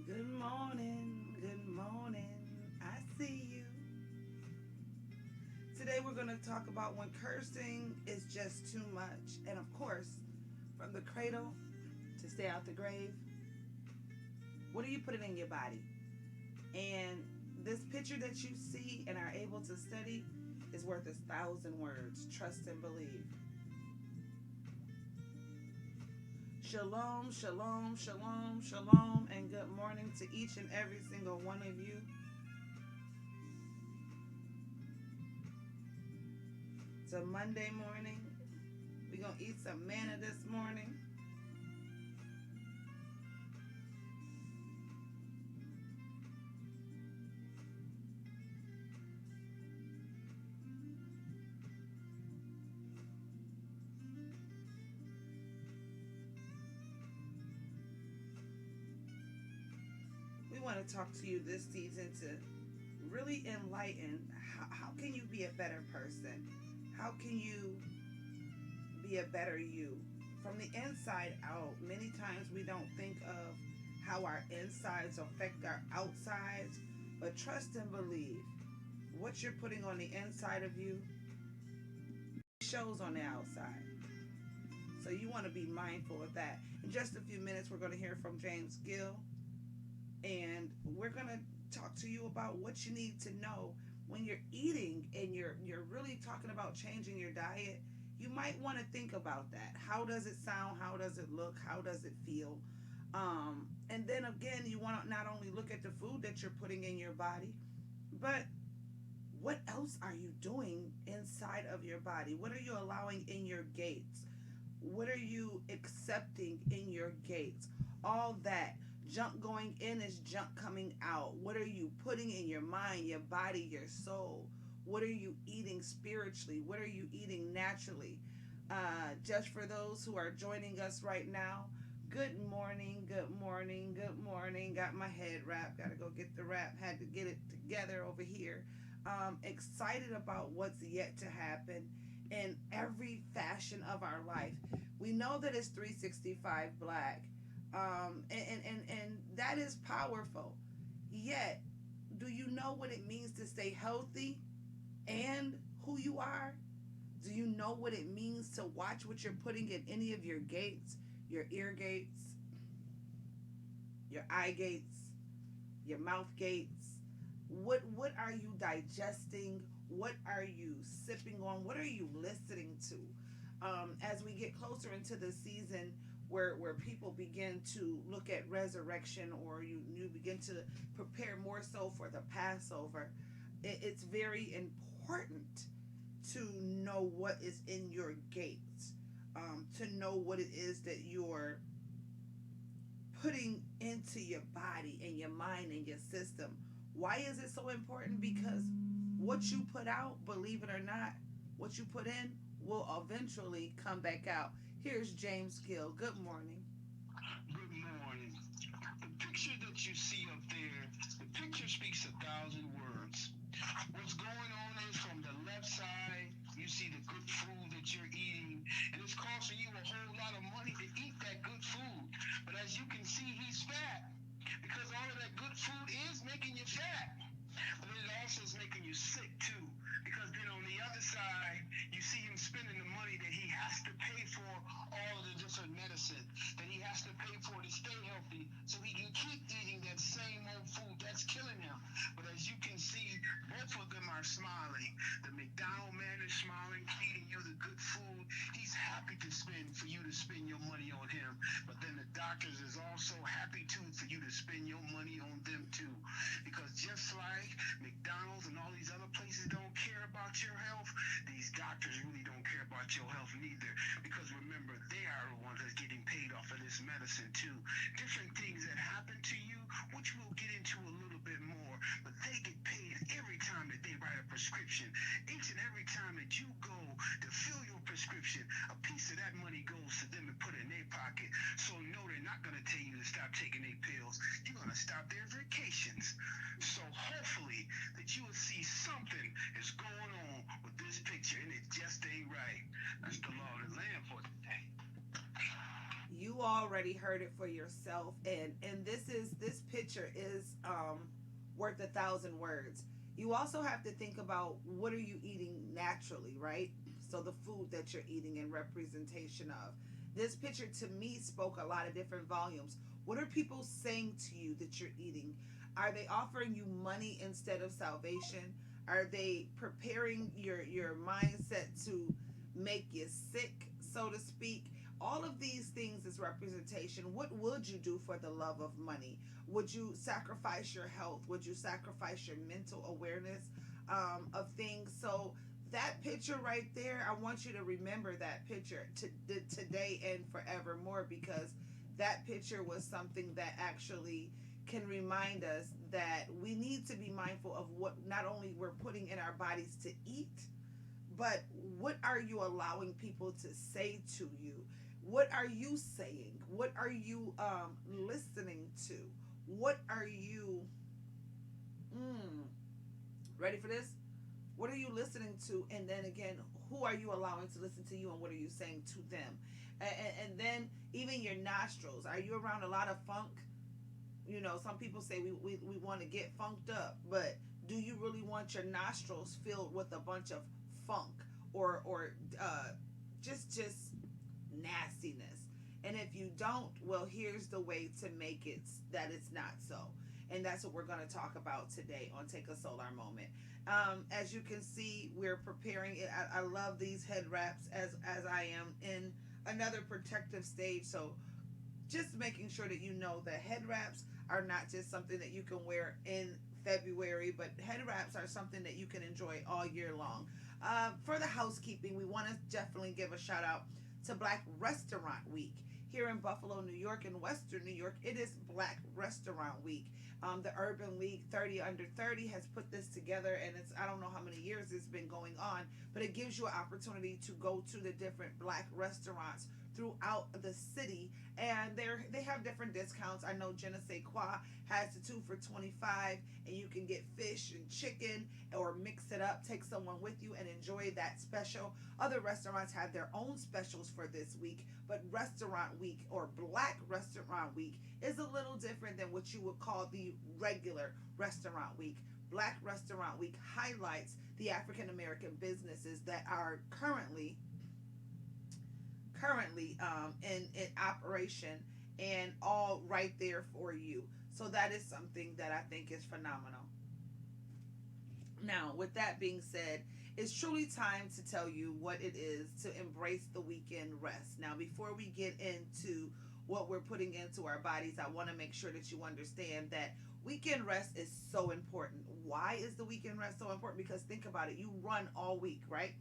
Good morning. Good morning. I see you. Today we're going to talk about when cursing is just too much. And of course, from the cradle to stay out the grave, what are you putting in your body? And this picture that you see and are able to study is worth 1,000 words. Trust and believe. Shalom, shalom, shalom, shalom, and good morning to each and every single one of you. It's a Monday morning. We're going to eat some manna this morning. We want to talk to you this season to really enlighten how can you be a better person? How can you be a better you? From the inside out, many times we don't think of how our insides affect our outsides, but trust and believe what you're putting on the inside of you shows on the outside. So you want to be mindful of that. In just a few minutes, we're going to hear from James Gill, and we're going to talk to you about what you need to know when you're eating and you're really talking about changing your diet. You might want to think about that. How does it sound? How does it look? How does it feel? And then again, you want to not only look at the food that you're putting in your body, but what else are you doing inside of your body? What are you allowing in your gates? What are you accepting in your gates? All that junk going in is junk coming out. What are you putting in your mind, your body, your soul? What are you eating spiritually? What are you eating naturally? Just for those who are joining us right now, good morning, good morning, good morning. Got my head wrapped. Got to go get the wrap. Had to get it together over here. Excited about what's yet to happen in every fashion of our life. We know that it's 365 Black. And that That is powerful. Yet, do you know what it means to stay healthy and who you are? Do you know what it means to watch what you're putting in any of your gates, your ear gates, your eye gates, your mouth gates? What are you digesting? What are you sipping on? What are you listening to? As we get closer into the season where people begin to look at resurrection, or you begin to prepare more so for the Passover, it's very important to know what is in your gates, to know what it is that you're putting into your body and your mind and your system. Why is it so important? Because what you put out, believe it or not, what you put in will eventually come back out. Here's James Gill. Good morning. Good morning. The picture that you see up there, the picture speaks 1,000 words. What's going on is from the left side, you see the good food that you're eating, and it's costing you a whole lot of money to eat that good food. But as you can see, he's fat because all of that good food is making you fat. But it also is making you sick too. Because then on the other side, you see him spending the money that he has to pay for all of the different medicine that he has to pay for to stay healthy so he can keep eating that same old food that's killing him. But as you can see, both of them are smiling. The McDonald man is smiling, feeding you the good food. He's happy to spend for you to spend your money on him. But then the doctors is also happy too for you to spend your money on them too. Because just like McDonald's and all these other places don't care about your health, these doctors really don't care about your health neither. Because remember, they are the ones that's getting paid off of this medicine too. Different things that happen to you, which we'll get into a little bit more, but they get paid every time that they write a prescription. Each and every time that you go to fill your prescription, a piece of that money goes to them and put in their pocket. So no, they're not going to tell you to stop taking their pills. You're going to stop their vacations. So hopefully that you will see something is going on with this picture, and it just ain't right. That's the law of the land for today. You already heard it for yourself, and this picture is worth 1,000 words. You also have to think about what are you eating naturally, right? So the food that you're eating in representation of this picture to me spoke a lot of different volumes. What are people saying to you that you're eating? Are they offering you money instead of salvation? Are they preparing your mindset to make you sick, so to speak? All of these things is representation. What would you do for the love of money? Would you sacrifice your health? Would you sacrifice your mental awareness of things? So that picture right there, I want you to remember that picture today and forevermore, because that picture was something that actually can remind us that we need to be mindful of what not only we're putting in our bodies to eat, but what are you allowing people to say to you? What are you saying? What are you listening to? What are you mm, ready for this? What are you listening to? And then again, who are you allowing to listen to you, and what are you saying to them? And then even your nostrils. Are you around a lot of funk? You know, some people say we want to get funked up, but do you really want your nostrils filled with a bunch of funk, or just nastiness? And if you don't, well, here's the way to make it that it's not so. And that's what we're going to talk about today on Take a Solar Moment. As you can see, we're preparing it. I love these head wraps as I am in another protective stage. So just making sure that you know that head wraps are not just something that you can wear in February, but head wraps are something that you can enjoy all year long. For the housekeeping, we want to definitely give a shout out to Black Restaurant Week. Here in Buffalo, New York, and Western New York, it is Black Restaurant Week. The Urban League 30 Under 30 has put this together, and it's, I don't know how many years it's been going on, but it gives you an opportunity to go to the different Black restaurants, throughout the city, and they have different discounts. I know Je ne sais quoi has the 2 for $25, and you can get fish and chicken or mix it up, take someone with you and enjoy that special. Other restaurants have their own specials for this week, but Restaurant Week or Black Restaurant Week is a little different than what you would call the regular Restaurant Week. Black Restaurant Week highlights the African American businesses that are currently in operation, and all right there for you. So that is something that I think is phenomenal. Now, with that being said, it's truly time to tell you what it is to embrace the weekend rest. Now, before we get into what we're putting into our bodies, I want to make sure that you understand that weekend rest is so important. Why is the weekend rest so important? Because think about it, you run all week, right?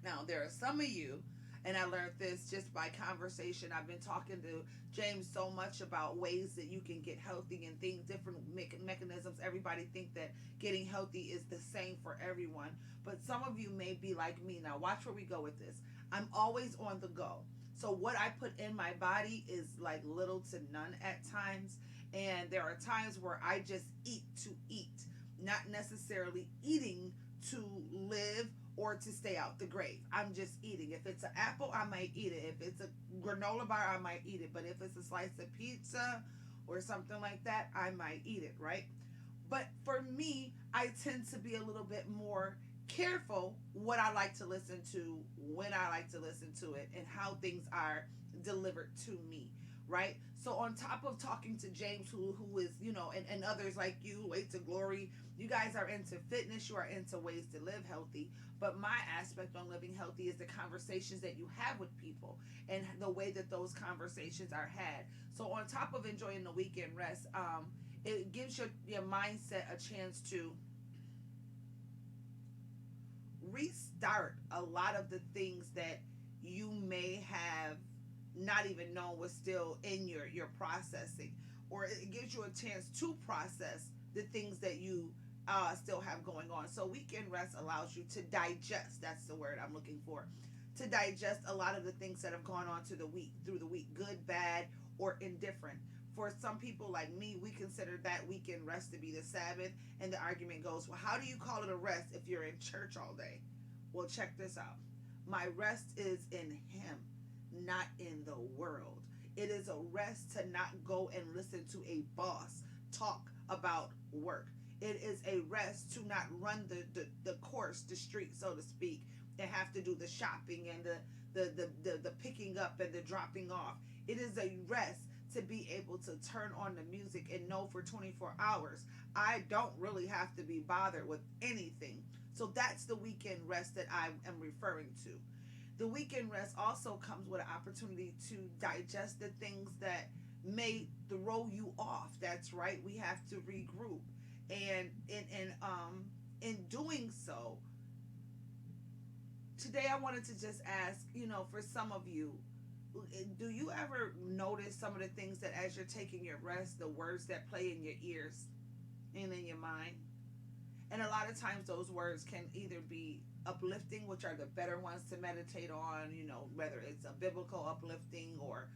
Now, there are some of you, and I learned this just by conversation. I've been talking to James so much about ways that you can get healthy and things, different mechanisms. Everybody think that getting healthy is the same for everyone, but some of you may be like me. Now, watch where we go with this. I'm always on the go. So what I put in my body is like little to none at times, and there are times where I just eat to eat, not necessarily eating to live or to stay out the grave. I'm just eating. If it's an apple, I might eat it. If it's a granola bar, I might eat it. But if it's a slice of pizza or something like that, I might eat it, right? But for me, I tend to be a little bit more careful what I like to listen to, when I like to listen to it, and how things are delivered to me, right? So on top of talking to James, who is, and others like you, Way to Glory, you guys are into fitness, you are into ways to live healthy. But my aspect on living healthy is the conversations that you have with people and the way that those conversations are had. So on top of enjoying the weekend rest, it gives your mindset a chance to restart a lot of the things that you may have not even known was still in your processing, or it gives you a chance to process the things that you still have going on. So weekend rest allows you to digest. That's the word I'm looking for. To digest a lot of the things that have gone on through the week, good, bad, or indifferent. For some people like me, we consider that weekend rest to be the Sabbath, and the argument goes, well, how do you call it a rest if you're in church all day? Well, check this out. My rest is in Him, not in the world. It is a rest to not go and listen to a boss talk about work. It is a rest to not run the course, the street, so to speak, and have to do the shopping and the picking up and the dropping off. It is a rest to be able to turn on the music and know for 24 hours, I don't really have to be bothered with anything. So that's the weekend rest that I am referring to. The weekend rest also comes with an opportunity to digest the things that may throw you off. That's right. We have to regroup. And in doing so, today I wanted to just ask, for some of you, do you ever notice some of the things that as you're taking your rest, the words that play in your ears and in your mind? And a lot of times those words can either be uplifting, which are the better ones to meditate on, whether it's a biblical uplifting or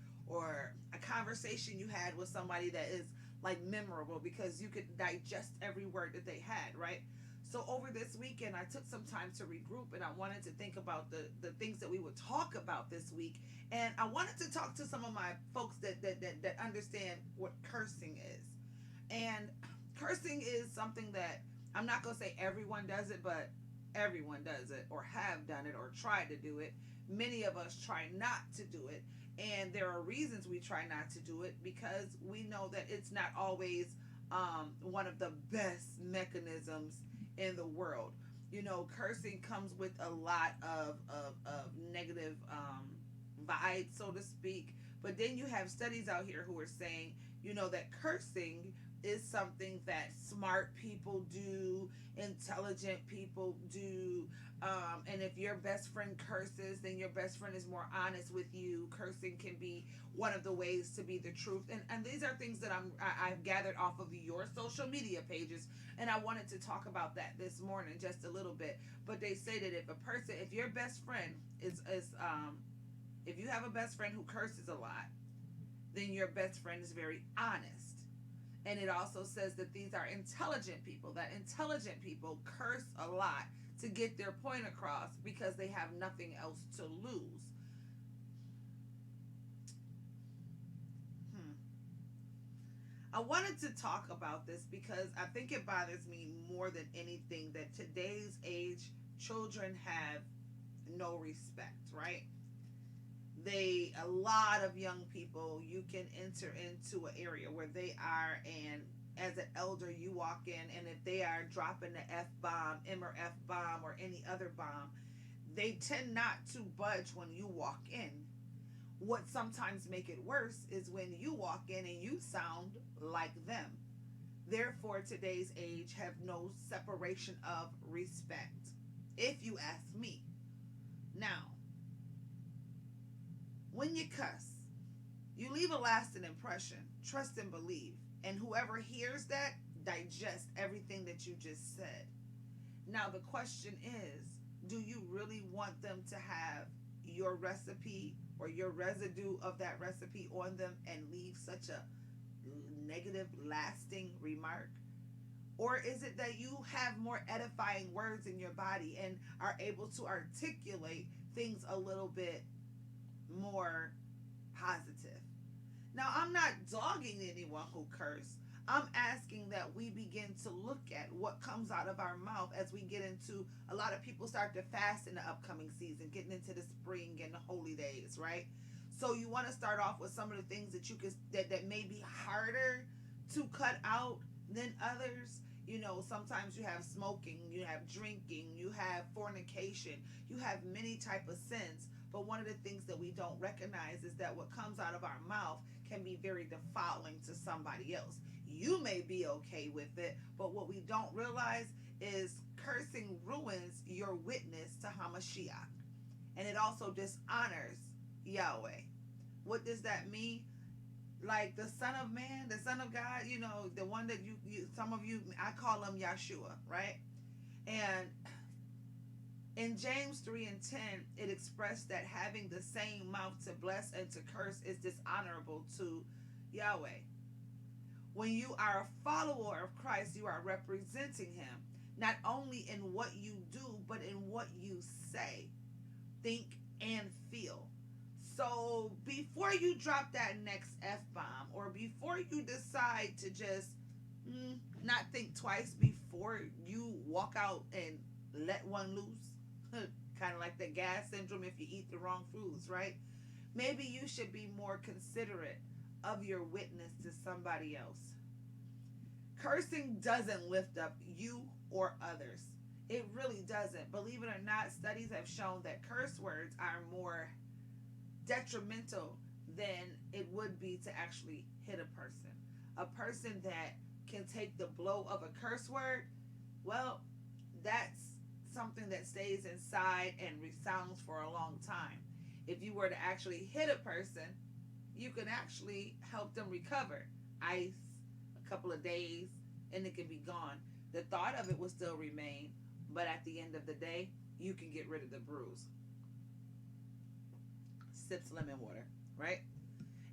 a conversation you had with somebody that is like memorable because you could digest every word that they had, right? So over this weekend, I took some time to regroup, and I wanted to think about the things that we would talk about this week. And I wanted to talk to some of my folks that understand what cursing is. And cursing is something that I'm not going to say everyone does it, but everyone does it or have done it or tried to do it. Many of us try not to do it. And there are reasons we try not to do it because we know that it's not always one of the best mechanisms in the world. Cursing comes with a lot of negative vibes, so to speak. But then you have studies out here who are saying, that cursing is something that smart people do, intelligent people do. And if your best friend curses, then your best friend is more honest with you. Cursing can be one of the ways to be the truth. And these are things that I've gathered off of your social media pages. And I wanted to talk about that this morning just a little bit. But they say that if your best friend is If you have a best friend who curses a lot, then your best friend is very honest. And it also says that these are intelligent people, that intelligent people curse a lot to get their point across because they have nothing else to lose. Hmm. I wanted to talk about this because I think it bothers me more than anything that today's age children have no respect, right? A lot of young people, you can enter into an area where they are, and as an elder you walk in, and if they are dropping the F-bomb, M or F-bomb or any other bomb, they tend not to budge when you walk in. What sometimes make it worse is when you walk in and you sound like them. Therefore today's age have no separation of respect, if you ask me. Now, when you cuss, you leave a lasting impression. Trust and believe. And whoever hears that, digest everything that you just said. Now, the question is, do you really want them to have your recipe or your residue of that recipe on them and leave such a negative, lasting remark? Or is it that you have more edifying words in your body and are able to articulate things a little bit more positive? Now, I'm not dogging anyone who curse. I'm asking that we begin to look at what comes out of our mouth as we get into, a lot of people start to fast in the upcoming season, getting into the spring and the holy days, right? So you want to start off with some of the things that you can, that may be harder to cut out than others. You know, sometimes you have smoking, you have drinking, you have fornication, you have many type of sins. But one of the things that we don't recognize is that what comes out of our mouth can be very defiling to somebody else. You may be okay with it, but what we don't realize is cursing ruins your witness to Hamashiach. And it also dishonors Yahweh. What does that mean? Like the Son of Man, the Son of God, you know, the one that some of you, I call him Yeshua, right? And in James 3 and 10, it expressed that having the same mouth to bless and to curse is dishonorable to Yahweh. When you are a follower of Christ, you are representing him, not only in what you do, but in what you say, think, and feel. So before you drop that next F-bomb, or before you decide to just not think twice before you walk out and let one loose, kind of like the gas syndrome if you eat the wrong foods, right? Maybe you should be more considerate of your witness to somebody else. Cursing doesn't lift up you or others. It really doesn't. Believe it or not, studies have shown that curse words are more detrimental than it would be to actually hit a person. A person that can take the blow of a curse word, well, that's something that stays inside and resounds for a long time. If you were to actually hit a person, you can actually help them recover. Ice, a couple of days, and it can be gone. The thought of it will still remain, but at the end of the day, you can get rid of the bruise. Sips lemon water, right?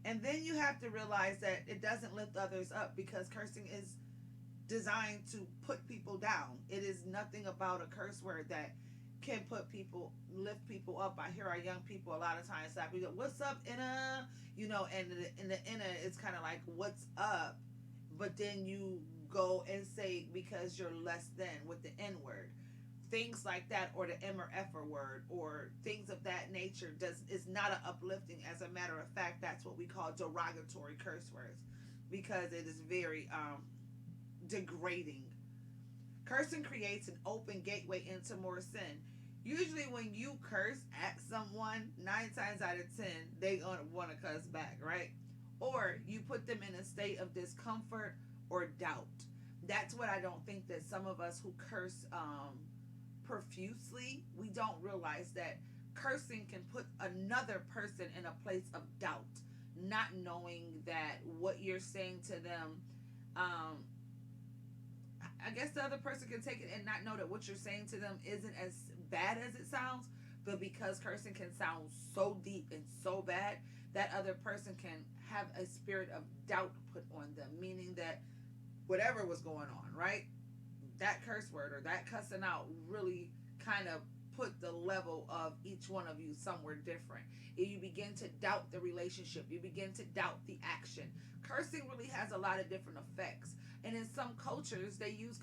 And then you have to realize that it doesn't lift others up, because cursing is designed to put people down. It is nothing about a curse word that can lift people up. I hear our young people a lot of times like, we go, "What's up, Inna?" You know, and in the Inna, it's kind of like, "What's up?" But then you go and say, because you're less than, with the N word. Things like that, or the M or F word, or things of that nature, is not an uplifting. As a matter of fact, that's what we call derogatory curse words, because it is very degrading. Cursing creates an open gateway into more sin. Usually when you curse at someone, 9 times out of 10, they gonna want to cuss back, right? Or you put them in a state of discomfort or doubt. That's what I don't think that some of us who curse profusely, we don't realize that cursing can put another person in a place of doubt, not knowing that what you're saying to them, I guess the other person can take it and not know that what you're saying to them isn't as bad as it sounds, But because cursing can sound so deep and so bad, that other person can have a spirit of doubt put on them, meaning that whatever was going on, right? That curse word or that cussing out really kind of put the level of each one of you somewhere different. You begin to doubt the relationship, you begin to doubt the action. Cursing really has a lot of different effects. And in some cultures, they use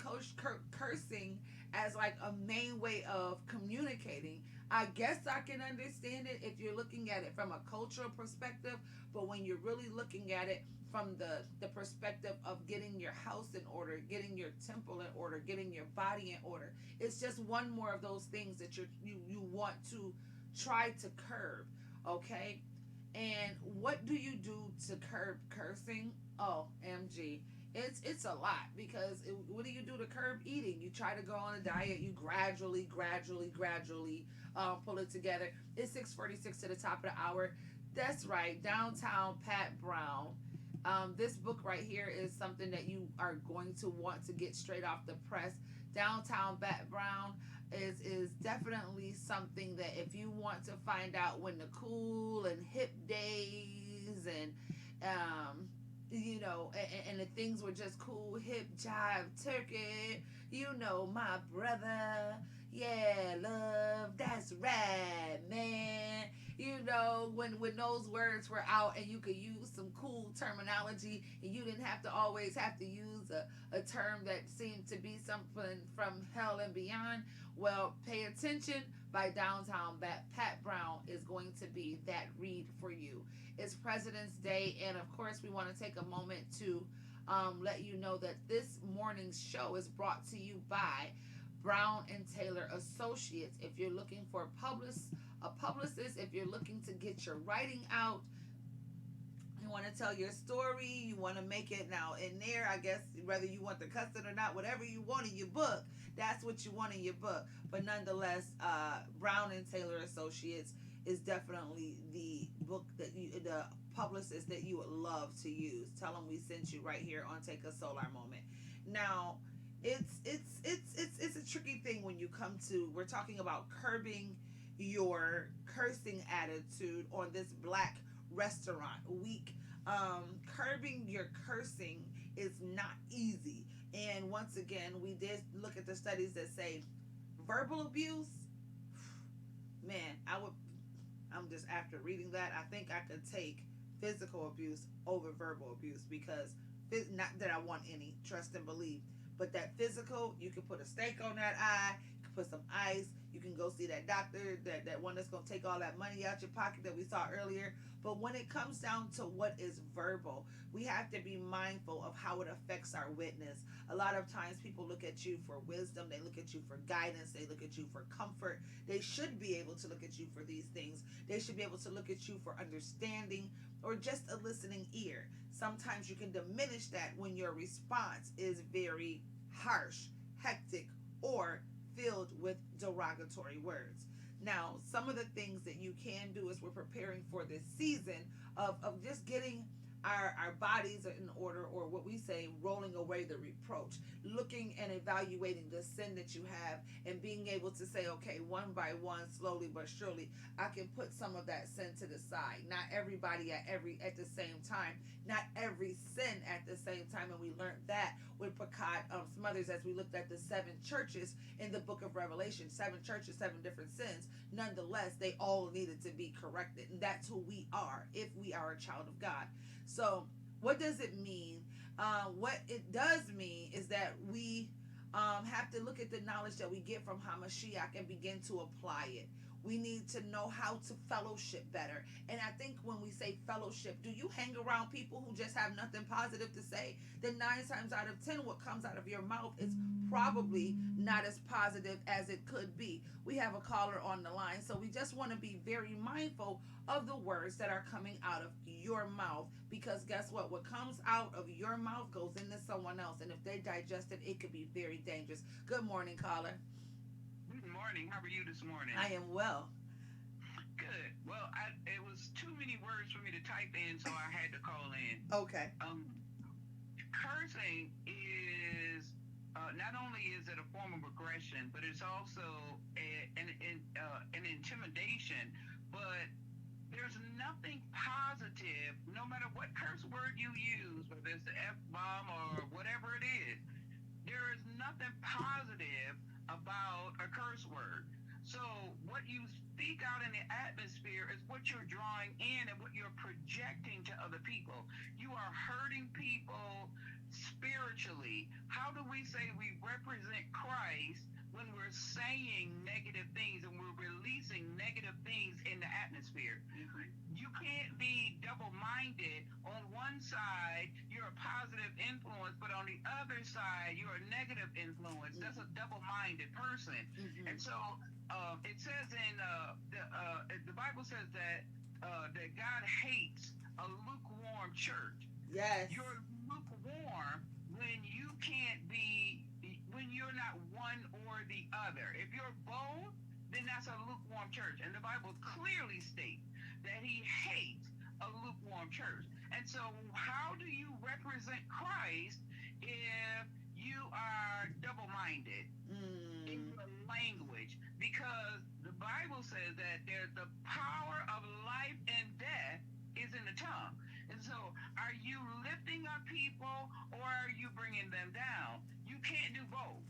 cursing as like a main way of communicating. I guess I can understand it if you're looking at it from a cultural perspective, but when you're really looking at it from the perspective of getting your house in order, getting your temple in order, getting your body in order. It's just one more of those things that you want to try to curb, okay? And what do you do to curb cursing? Oh, MG. It's a lot because what do you do to curb eating? You try to go on a diet. You gradually pull it together. It's 6:46 to the top of the hour. That's right, downtown Pat Brown. This book right here is something that you are going to want to get straight off the press. Downtown Pat Brown is definitely something that if you want to find out when the cool and hip days and and the things were just cool, hip, jive, turkey, my brother, yeah, love, that's right, man. When those words were out and you could use some cool terminology and you didn't have to always have to use a term that seemed to be something from hell and beyond. Well, pay attention. By Downtown Pat Brown is going to be that read for you. It's President's Day, and of course, we want to take a moment to let you know that this morning's show is brought to you by Brown and Taylor Associates. If you're looking for a publicist, if you're looking to get your writing out, you want to tell your story, you want to make it now in there, I guess, whether you want to cuss it or not, whatever you want in your book, that's what you want in your book. But nonetheless, Brown and Taylor Associates is definitely the book the publicist that you would love to use. Tell them we sent you right here on Take a Solar Moment. Now, it's a tricky thing when you come to, we're talking about curbing your cursing attitude on this Black Restaurant Week. Curbing your cursing is not easy. And once again, we did look at the studies that say verbal abuse, man, I'm just, after reading that, I think I could take physical abuse over verbal abuse because, not that I want any, trust and believe, but that physical, you can put a stake on that eye, you can put some ice, you can go see that doctor, that one that's going to take all that money out your pocket that we saw earlier. But when it comes down to what is verbal, we have to be mindful of how it affects our witness. A lot of times people look at you for wisdom, they look at you for guidance, they look at you for comfort. They should be able to look at you for these things. They should be able to look at you for understanding or just a listening ear. Sometimes you can diminish that when your response is very harsh, hectic, or filled with derogatory words. Now, some of the things that you can do as we're preparing for this season of just getting our bodies in order, or what we say, rolling away the reproach, looking and evaluating the sin that you have and being able to say, okay, one by one, slowly but surely, I can put some of that sin to the side. Not everybody at the same time, not every sin at the same time. And we learned that with Picard Smothers as we looked at the 7 churches in the book of Revelation. 7 churches, 7 different sins. Nonetheless, they all needed to be corrected. And that's who we are if we are a child of God. So what does it mean? What it does mean is that we have to look at the knowledge that we get from Hamashiach and begin to apply it. We need to know how to fellowship better. And I think when we say fellowship, do you hang around people who just have nothing positive to say? Then 9 times out of 10, what comes out of your mouth is probably not as positive as it could be. We have a caller on the line, so we just want to be very mindful of the words that are coming out of your mouth, because guess what comes out of your mouth goes into someone else, and if they digest it, it could be very dangerous. Good morning, caller. Good morning. How are you this morning? I am well. Good. Well, it was too many words for me to type in, so I had to call in. Okay. Cursing is not only is it a form of aggression, but it's also an intimidation. But there's nothing positive, no matter what curse word you use, whether it's the F bomb or whatever it is, there is nothing positive about a curse word. So what you speak out in the atmosphere is what you're drawing in and what you're projecting to other people. You are hurting people spiritually. How do we say we represent Christ when we're saying negative things and we're releasing negative things in the atmosphere? You can't be double-minded. On one side, you're a positive influence, but on the other side, you're a negative influence. That's a double-minded person. And so it says in the Bible says that that God hates a lukewarm church. Yes. You're lukewarm when you can't be, when you're not one or the other. If you're both, then that's a lukewarm church. And the Bible clearly states that he hates a lukewarm church. And so how do you represent Christ if you are double-minded in your language? Because the Bible says that there's the power of life and death is in the tongue. And so are you lifting up people or are you bringing them down? You can't do both.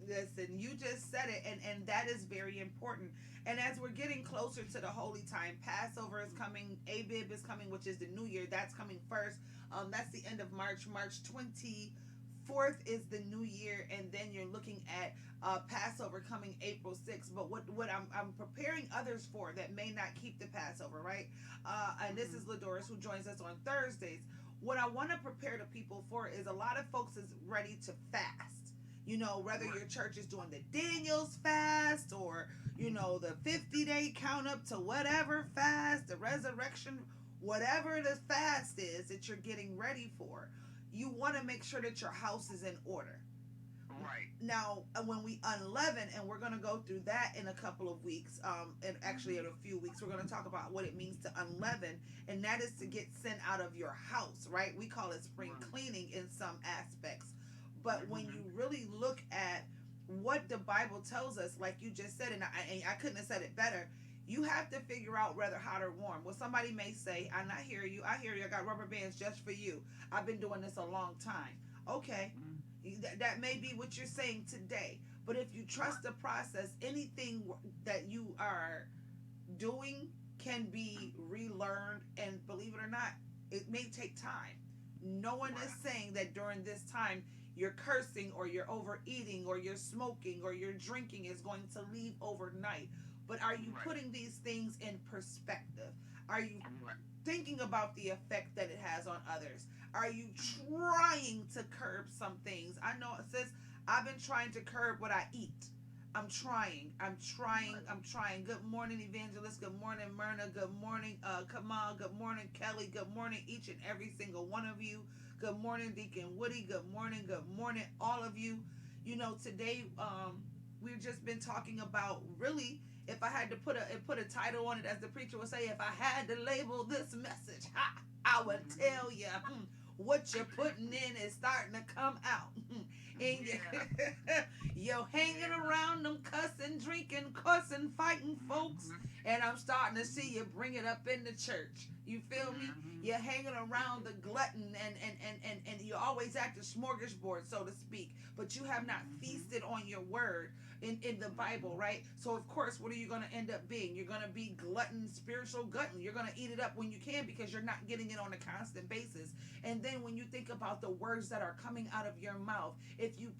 Listen, you just said it, and that is very important. And as we're getting closer to the holy time, Passover is coming, Abib is coming, which is the New Year. That's coming first. That's the end of March. March 24th is the New Year, and then you're looking at Passover coming April 6th. But what I'm preparing others for that may not keep the Passover, right? And this is Ladoris, who joins us on Thursdays. What I want to prepare the people for is a lot of folks is ready to fast. You know, whether your church is doing the Daniel's fast or, you know, the 50-day count up to whatever fast, the resurrection, whatever the fast is that you're getting ready for, you want to make sure that your house is in order. Right. Now, when we unleaven, and we're going to go through that in a couple of weeks, and actually in a few weeks, we're going to talk about what it means to unleaven, and that is to get sin out of your house, right? We call it spring cleaning in some aspects. But when you really look at what the Bible tells us, like you just said, and I couldn't have said it better, you have to figure out whether hot or warm. Well, somebody may say, I hear you, I got rubber bands just for you. I've been doing this a long time. Okay, that may be what you're saying today. But if you trust the process, anything that you are doing can be relearned, and believe it or not, it may take time. No one is saying that during this time you're cursing or you're overeating or you're smoking or you're drinking is going to leave overnight. But are you putting these things in perspective? Are you thinking about the effect that it has on others? Are you trying to curb some things? I know it says, I've been trying to curb what I eat. I'm trying. Good morning, Evangelist. Good morning, Myrna. Good morning, Kamal. Good morning, Kelly. Good morning, each and every single one of you. Good morning, Deacon Woody. Good morning, all of you. You know, today we've just been talking about, really, if I had to put a title on it, as the preacher would say, if I had to label this message, I would tell you what you're putting in is starting to come out. And you're hanging around them cussing, drinking, cussing, fighting folks, and I'm starting to see you bring it up in the church. You feel me? You're hanging around the glutton and you always at the smorgasbord, so to speak, but you have not feasted on your word in the Bible, right? So of course, what are you going to end up being? You're going to be glutton, spiritual glutton. You're going to eat it up when you can because you're not getting it on a constant basis. And then when you think about the words that are coming out of your mouth, if you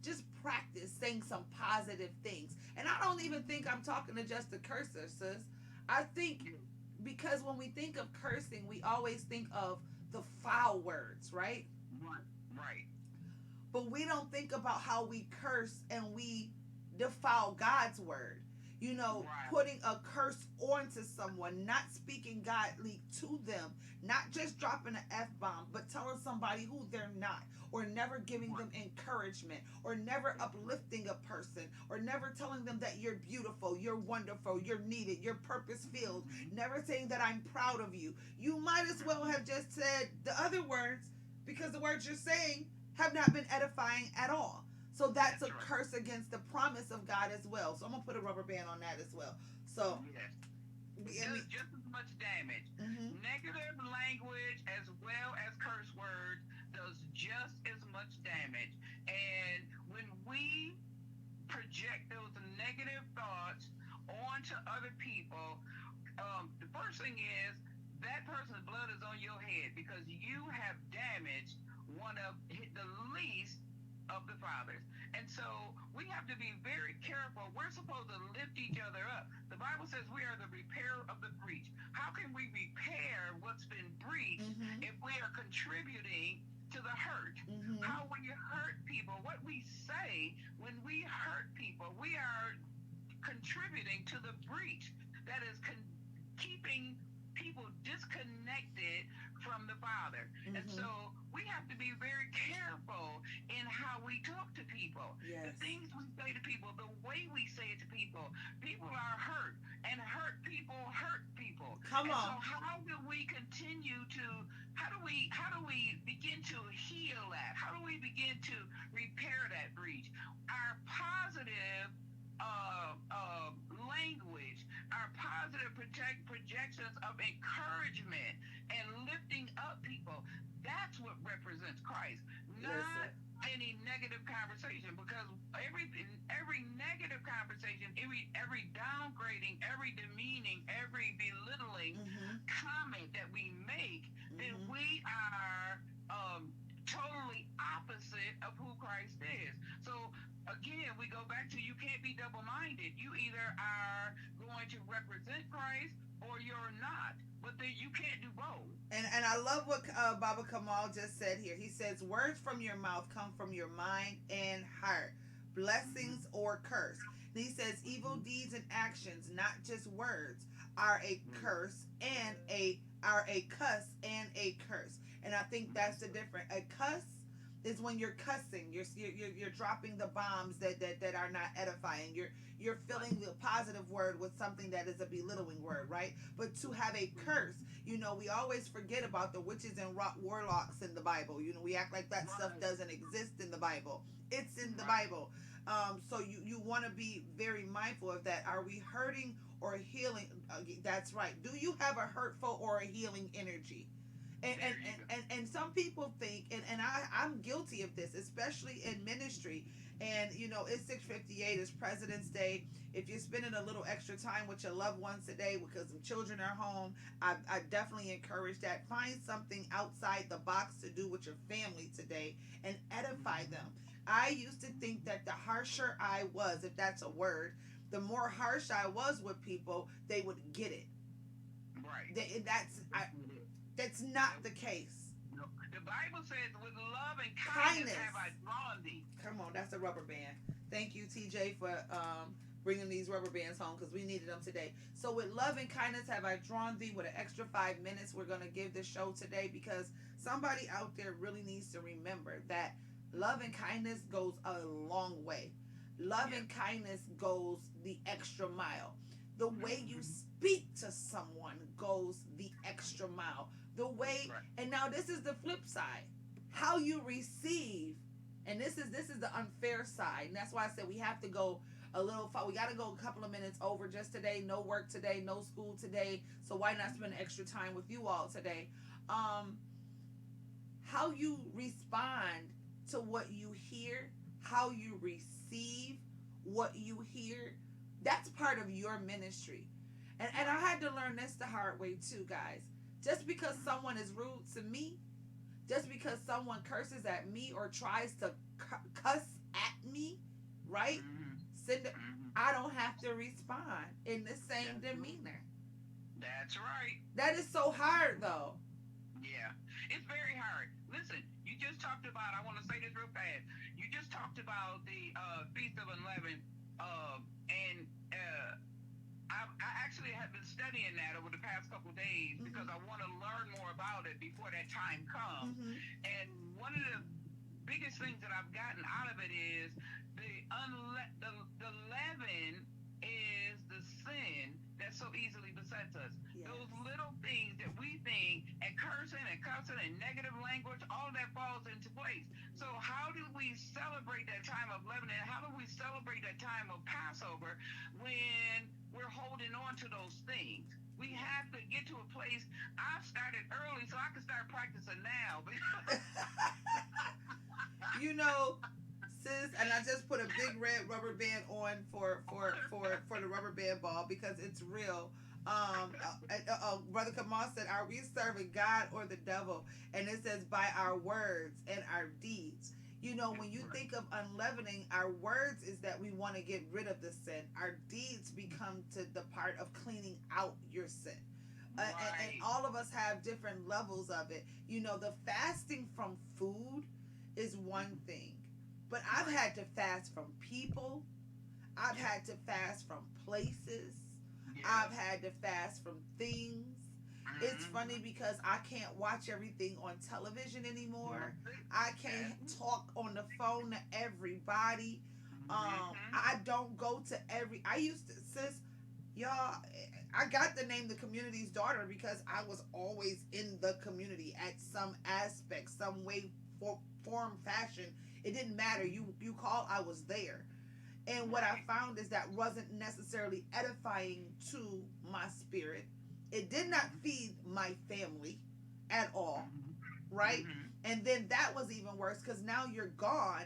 just practice saying some positive things. And I don't even think I'm talking to just the cursor, sis. I think because when we think of cursing, we always think of the foul words, right? Right. But we don't think about how we curse and we defile God's word. You know, putting a curse onto someone, not speaking godly to them, not just dropping an F-bomb, but telling somebody who they're not, or never giving them encouragement, or never uplifting a person, or never telling them that you're beautiful, you're wonderful, you're needed, you're purpose-filled, never saying that I'm proud of you. You might as well have just said the other words, because the words you're saying have not been edifying at all. So that's a That's right. curse against the promise of God as well. So I'm gonna put a rubber band on that as well. So Yes. It I does mean, just as much damage. mm-hmm, Negative language as well as curse words does just as much damage. And when we project those negative thoughts onto other people, the first thing is that person's blood is on your head because you have damaged one of the least of the fathers. And so we have to be very careful. We're supposed to lift each other up. The Bible says we are the repairer of the breach. How can we repair what's been breached mm-hmm, if we are contributing to the hurt? mm-hmm, How we hurt people, what we say when we hurt people, we are contributing to the breach that is keeping people disconnected from the Father. And mm-hmm. so we have to be very careful in how we talk to people. Yes. The things we say to people, the way we say it to people. People are hurt, and hurt people hurt people. Come and on. so how do we continue to how do we begin to heal that? How do we begin to repair that breach? Our positive language, our positive projections of encouragement and lifting up people. That's what represents Christ, not Listen. any negative conversation. Because every negative conversation, every downgrading, every demeaning, every belittling Mm-hmm, comment that we make, then mm-hmm. we are totally opposite of who Christ is. So again, we go back to you can't be double-minded. You either are going to represent Christ or you're not. But then you can't do both. And I love what Baba Kamal just said here. He says, "Words from your mouth come from your mind and heart, blessings or curse." And he says, "Evil deeds and actions, not just words, are a curse and a cuss and a curse." And I think that's the difference. A cuss is when you're cussing. You're dropping the bombs that are not edifying. You're filling the positive word with something that is a belittling word, right? But to have a curse, we always forget about the witches and warlocks in the Bible. We act like that stuff doesn't exist in the Bible. It's in the Bible. So you want to be very mindful of that. Are we hurting or healing? That's right. Do you have a hurtful or a healing energy? And some people think, and I'm guilty of this, especially in ministry. And it's 6:58, it's President's Day. If you're spending a little extra time with your loved ones today because the children are home, I definitely encourage that. Find something outside the box to do with your family today and edify them. I used to think that the harsher I was, if that's a word, the more harsh I was with people, they would get it. Right. That's not the case. No. The Bible says, with love and kindness have I drawn thee. Come on, that's a rubber band. Thank you, TJ, for bringing these rubber bands home because we needed them today. So with love and kindness have I drawn thee. With an extra 5 minutes, we're going to give this show today because somebody out there really needs to remember that love and kindness goes a long way. Love and kindness goes the extra mile. The way you speak to someone goes the extra mile. The way, and now this is the flip side. How you receive, and this is the unfair side. And that's why I said we have to go a little far. We got to go a couple of minutes over just today. No work today, no school today. So why not spend extra time with you all today? How you respond to what you hear, how you receive what you hear, that's part of your ministry. And I had to learn this the hard way too, guys. Just because someone is rude to me, just because someone curses at me or tries to cuss at me, right? I don't have to respond in the same demeanor. That's right. That is so hard, though. Yeah, it's very hard. Listen, you just talked about, I want to say this real fast. You just talked about the Feast of Unleavened, and I actually have been studying that over the past couple of days because I want to learn more about it before that time comes. And one of the biggest things that I've gotten out of it is the leaven is the sin that so easily besets us. Yes. Those little things that we think, and cursing and cussing and negative language, all of that falls into place. So how do we celebrate that time of leaven, and how do we celebrate that time of Passover when we're holding on to those things? We have to get to a place. I've started early so I can start practicing now. You know, sis, and I just put a big red rubber band on for the rubber band ball because it's real. Brother Kamal said, "Are we serving God or the devil?" And it says, "By our words and our deeds." You know, when you think of unleavening, our words is that we want to get rid of the sin. Our deeds become to the part of cleaning out your sin. And all of us have different levels of it. You know, the fasting from food is one thing, but I've had to fast from people. I've had to fast from places. I've had to fast from things. It's funny because I can't watch everything on television anymore. I can't talk on the phone to everybody. I don't go to every. I used to, sis, y'all. I got the name the community's daughter because I was always in the community at some aspect, some way, form, fashion. It didn't matter. You call, I was there. And what I found is that wasn't necessarily edifying to my spirit. It did not feed my family at all, right? And then that was even worse because now you're gone,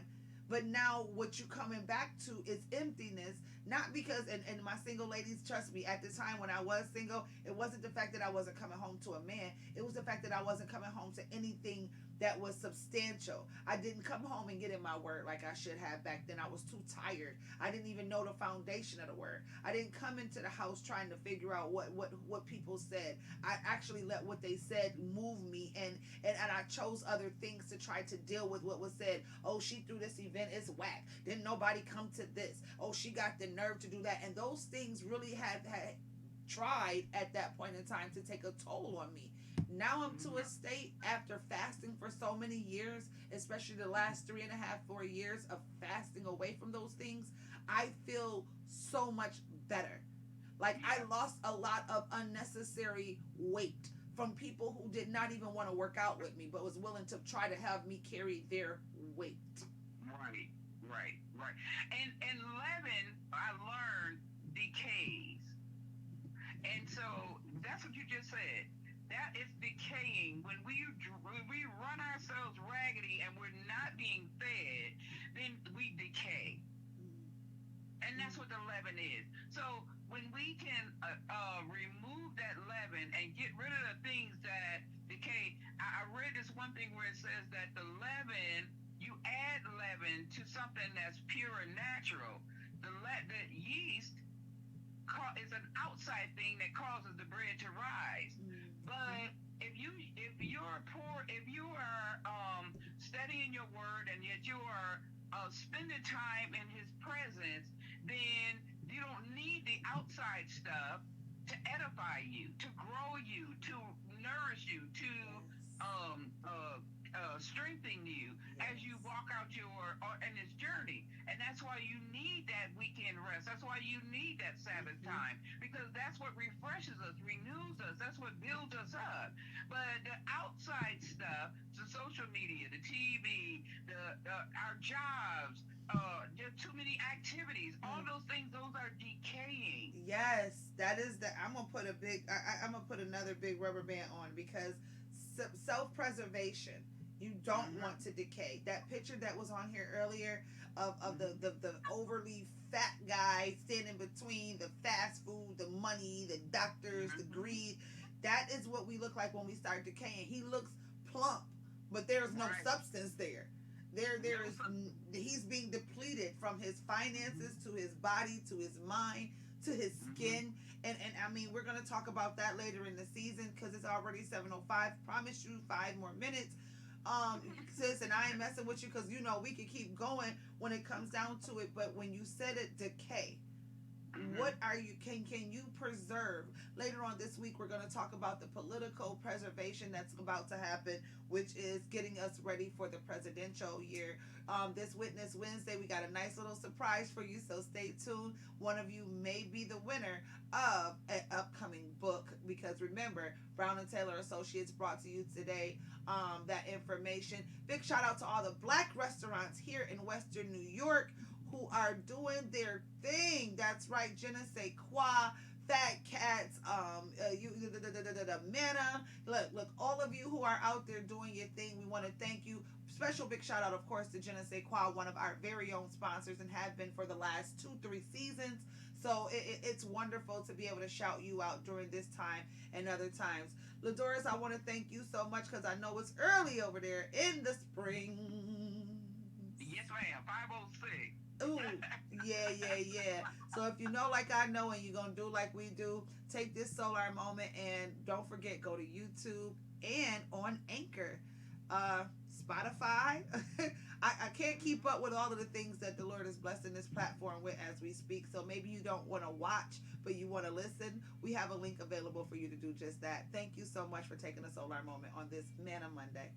but now what you're coming back to is emptiness. Not because, and my single ladies, trust me, at the time when I was single, it wasn't the fact that I wasn't coming home to a man. It was the fact that I wasn't coming home to anything that was substantial. I didn't come home and get in my word like I should have back then. I was too tired. I didn't even know the foundation of the word. I didn't come into the house trying to figure out what people said. I actually let what they said move me, and I chose other things to try to deal with what was said. Oh, she threw this event, it's whack. Didn't nobody come to this? Oh, she got the nerve to do that. And those things really had tried at that point in time to take a toll on me. Now I'm to a state after fasting for so many years, especially the last 3.5, 4 years of fasting away from those things. I feel so much better. Like I lost a lot of unnecessary weight from people who did not even want to work out with me, but was willing to try to have me carry their weight. Right. And leaven, I learned, decays. And so that's what you just said. That is decaying. When we run ourselves raggedy and we're not being fed, then we decay. And that's what the leaven is. So when we can remove that leaven and get rid of the things that decay, I read this one thing where it says that the leaven, you add leaven to something that's pure and natural. The yeast is an outside thing that causes the bread to rise. But if you are studying your word and yet you are spending time in His presence, then you don't need the outside stuff to edify you, to grow you, to nourish you, to strengthen you as you walk out in this journey. And that's why you need that weekend rest. That's why you need that Sabbath time, because that's what refreshes us, renews us. That's what builds us up. But the outside stuff, the social media, the TV, our jobs, there's too many activities. All those things, those are decaying. Yes, that is I'm gonna put I'm gonna put another big rubber band on because self-preservation. You don't want to decay. That picture that was on here earlier of the overly fat guy standing between the fast food, the money, the doctors, the greed. That is what we look like when we start decaying. He looks plump, but there's no substance there. There is he's being depleted from his finances to his body to his mind to his skin. And I mean, we're going to talk about that later in the season because it's already 7:05. Promise you 5 more minutes. Sis, and I ain't messing with you because you know we could keep going when it comes down to it. But when you said it, decay, What are you can you preserve? Later on this week we're going to talk about the political preservation that's about to happen, which is getting us ready for the presidential year. This Witness Wednesday we got a nice little surprise for you, so stay tuned. One of you may be the winner of an upcoming book, because remember, Brown and Taylor Associates brought to you today that information. Big shout out to all the black restaurants here in Western New York who are doing their thing. That's right, Je ne sais quoi, Fat Cats, the Manna. Look, all of you who are out there doing your thing, we want to thank you. Special big shout out, of course, to Je ne sais quoi, one of our very own sponsors, and have been for the last 2-3 seasons. So it's wonderful to be able to shout you out during this time and other times. Ladoris, I want to thank you so much because I know it's early over there in the spring. Yes, ma'am. 5:06. Ooh, yeah. So if you know like I know and you're going to do like we do, take this solar moment and don't forget, go to YouTube and on Anchor, Spotify. I can't keep up with all of the things that the Lord is blessing this platform with as we speak. So maybe you don't want to watch, but you want to listen. We have a link available for you to do just that. Thank you so much for taking a solar moment on this Manna Monday.